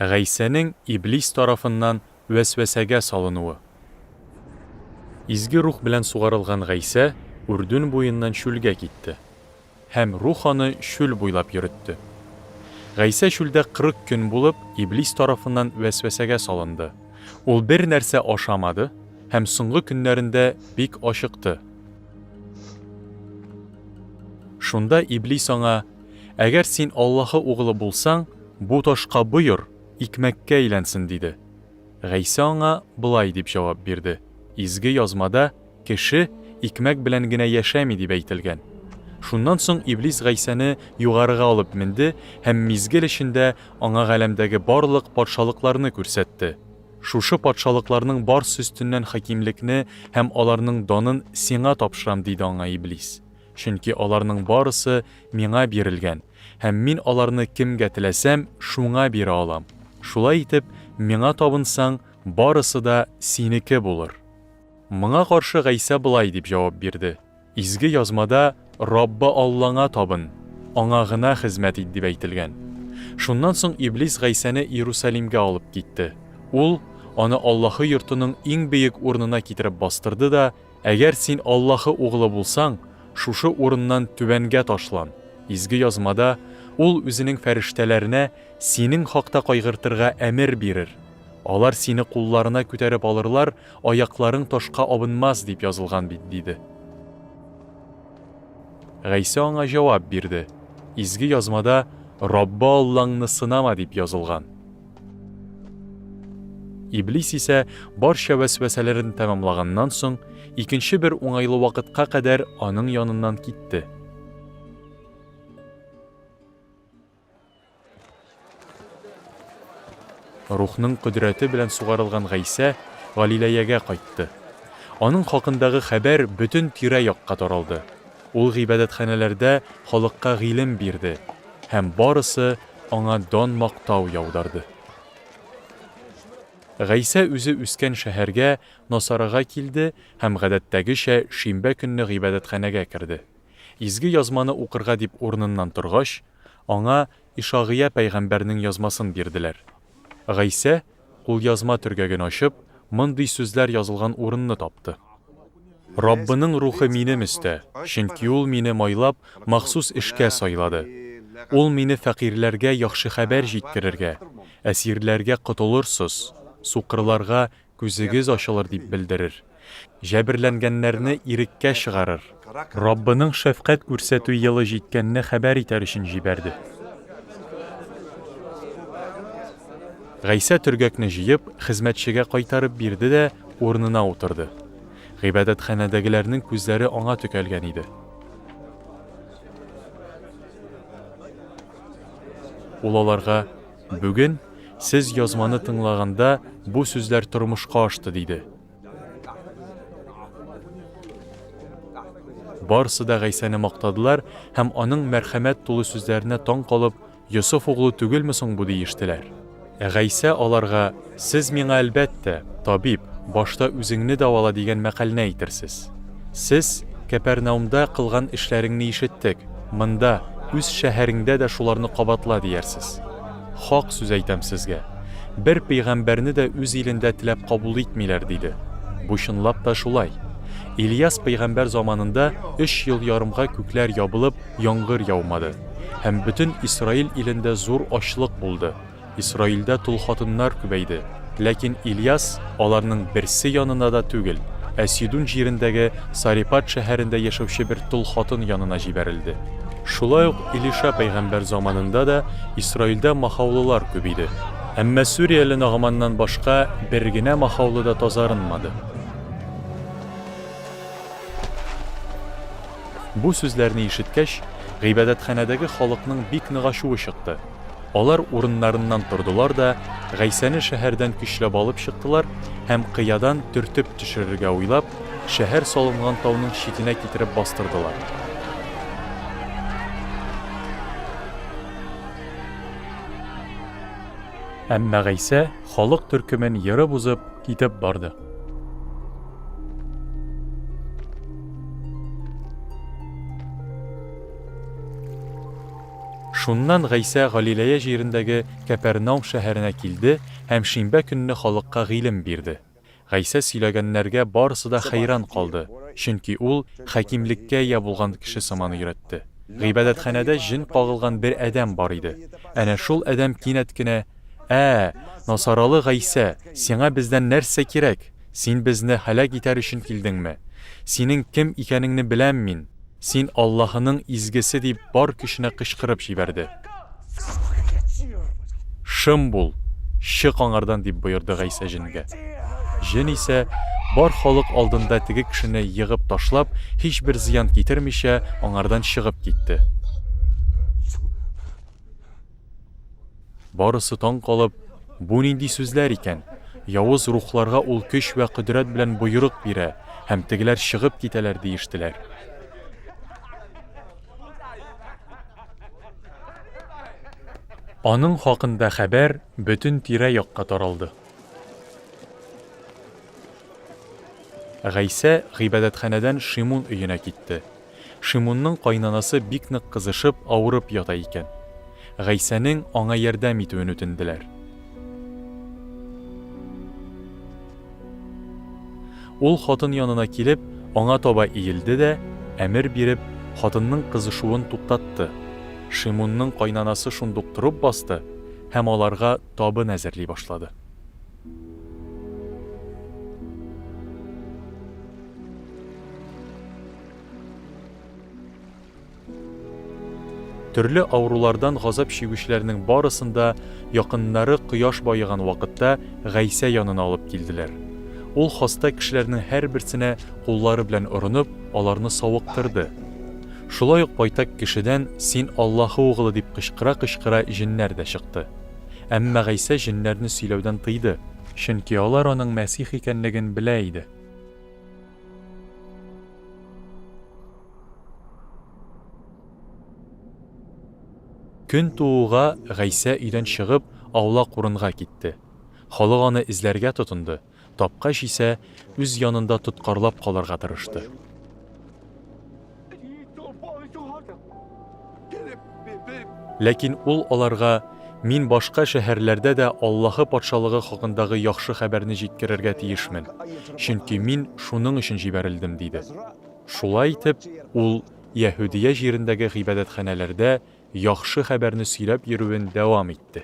Гайсәнең Иблис тарафыннан вәсвәсәгә салынуы. Изге рух белән сугарылган Гайсә Үрдүн буйыннан шүлгә китте. Һәм рух аны шүл буйлап йөрөттө. Гайсә шүлдә 40 көн булып, Иблис тарафыннан вәсвәсәгә салынды. Ул бер нәрсә ашамады һәм соңгы көннәрендә бик ашыкты. Шунда Иблис аңа: «Әгәр син Аллаһы угылы булсаң, бу ташка боер, икмәккә әйләнсен» диде. Гайсә аңа былай дип җавап бирде: Изге язмада кеше икмәк белән генә яшәми дип әйтелгән. Шуннан соң Иблис Гайсәне югарыга алып менде һәм мизгел эчендә аңа галәмдәге барлык патшалыкларны күрсәтте. Шушы патшалыкларның барсы өстеннән хакимлекне һәм аларның данын сиңа тапшырам диде аңа Иблис. Чөнки аларның барысы миңа бирелгән һәм мин аларны кемгә теләсәм шуңа бирә алам. Шулай итеп, миңа табынсаң, барысы да синеке булыр. Моңа каршы Гайсә былай дип җавап бирде: Изге язмада Раббы Аллаңа табын, аңа гына хезмәт ит дип әйтелгән. Шуннан соң Иблис Гайсәне Иерусалимгә алып китте. Ул аны Аллаһы йортының иң бөек урынына китереп бастырды да: «Әгәр син Аллаһы угылы булсаң, шушы урыннан түбәнгә ташлан». Изге язмада ул үзенең фәрештәләренә синең хакта кайгыртырга әмер бирер. Алар сине кулларына күтәреп алырлар, аякларың ташка абынмас дип язылган бит диде. Гайсә аңа җавап бирде: Изге язмада Раббы Аллаңны сынама дип язылган. Иблис исә барча вәсвәсәләрен тәмамлаганнан соң, икенче бер уңайлы вакытка кадәр аның яныннан китте. Рухның кодрәте белән сугарылган Гайсә Галиләягә кайтты. Аның хакындагы хәбәр бөтен тирә-якка таралды. Ул гыйбадәтханәләрдә халыкка гыйлем бирде һәм барысы аңа дан мактау яудырды. Гайсә үзе үскән шәһәргә Насарага килде һәм гадәттәгечә шимбә көнне гыйбадәтханәгә керде. Изге язманы укырга дип урыныннан торгач, аңа Ишагыя пәйгамбәрнең язмасын бирделәр. Гайсә кулъязма төргәген ачып, мондый сүзләр язылган урынны тапты. Раббының рухы минем өстә, чөнки ул мине майлап махсус эшкә сайлады. Ул мине фәкыйрьләргә яхшы хәбәр җиткерергә, әсирләргә котылырсыз, сукырларга күзегез ачылыр дип белдерер. Җәберләнгәннәрне иреккә чыгарыр. Раббының шәфкать күрсәтү елы җиткәнне хәбәр итәр өчен җибәрде. Гайсә төргәкне җыеп, хезмәтчегә кайтарып бирде дә урынына утырды. Гыйбадәтханәдәгеләрнең күзләре аңа төкәлгән иде. Ул аларга: "Бүген сез язманы тыңлаганда бу сүзләр тормышка ашты" диде. Барысы да Гайсәне мактадылар һәм аның мәрхәмәт тулы сүзләренә таң калып, Йосыф углы түгелме соң бу диештеләр. Гайсә аларга: "Сез миңа әлбәттә, табиб, башта үзеңне дәвала дигән мәкалне әйтерсез. Сез Капернаумда кылган эшләреңне ишеттек. Монда, үз шәһәреңдә дә шуларны кабатла диярсез. Хак сүз әйтәм сезгә. Бер пәйгамбәрне дә үз илендә теләп кабул итмиләр" диде. Бу чынлап та шулай. Ильяс пәйгамбәр заманында 3 ел ярымга күкләр ябылып, яңгыр яумады. Һәм бөтен Исраил илендә зур ачлык булды. Исраилдә тол хатыннар күбәйде. Ләкин Ильяс аларның берсе янына да түгел, Сидон җирендәге Сарипат шәһәрендә яшәүче бер тол хатын янына җибәрелде. Шулай ук Илиша пәйгамбәр заманында да Исраилдә махаулылар күбәйде. Әмма Сүрияле Нагманнан башка бер генә махаулы да тазарынмады. Бу сүзләрне ишеткәч, гыйбадәтханәдәге халыкның бик нык ачуы чыкты. Алар урыннарыннан тордылар да Гайсәне шәһәрдән көчләп алып чыктылар һәм кыядан төртеп төшерергә уйлап, шәһәр салынган тауның читенә китереп бастырдылар. Әмма Гайсә халык төркемен йырып узып китеп барды. Шуннан Гайса Галилея җирендәге Капернаум шәһәренә килде һәм шимбә көнне халыкка гыйлем бирде. Гайса сөйләгәннәргә барысы да хәйран калды, чөнки ул хәкимлеккә ия булган кеше сыман өйрәтте. Гыйбадәтханәдә җин кагылган бер адәм бар иде. Әнә шул адәм кинәт кенә: Насаралы Гайса, сиңа бездән нәрсә кирәк? Син безне һәлак итәр өчен килдеңме? Синең кем икәнеңне беләм мин. Син Аллаһының изгесе дип бар көченә кычкырып җибәрде. Шым бул, чык аңардан дип боерды Гайса җингә. Җин исә бар халык алдында теге кешене йыгып ташлап, һичбер зыян китермичә аңардан чыгып китте. Барысы таң калып, бу нинди сүзләр икән? Явыз рухларга ул көч вә кудрәт белән буйрык бирә, һәм тегеләр чыгып китәләр диештеләр. Аның хакында хәбәр бөтен тирә-якка таралды. Гайса гыйбадәтханәдән Шимун өенә китте. Шимунның кайнанасы бик нык кызышып, авырып ята икән. Гайсаның аңа ярдәм итүен үтенделәр. Ул хатын янына килеп, аңа таба иелде дә, әмер биреп, хатынның кызышуын туктатты. Шимунның кайнанасы шундук торып басты һәм аларга табын әзерли башлады. Төрле авырулардан газап чигүчеләрнең барысында якыннары кояш байыган вакытта Гайса янына алып килделәр. Ул хаста кешеләрнең һәрберсенә куллары белән урынып, аларны савыктырды. Шулай ук байтак кешедән "Син Аллаһы угылы" дип кычкыра-кычкыра җиннәр дә чыкты. Әмма Гайса җиннәрне сөйләүдән тыйды, чөнки алар аның Мәсих икәнлеген белә иде. Көн тууга Гайса өйдән чыгып, аулак урынга китте. Халык аны эзләргә тотынды. Тапкач исә үз янында тоткарлап калырга тырышты. Ләкин ул аларга: "Мин башка шәһәрләрдә дә Аллаһы патшалыгы хакындагы яхшы хәбәрне җиткерергә тиешмен, чөнки мин шуның өчен җибәрелдем" диде. Шулай итеп, ул Яһүдия җирендәге гыйбадәтханәләрдә яхшы хәбәрне сөйләп йөрүен дәвам итте.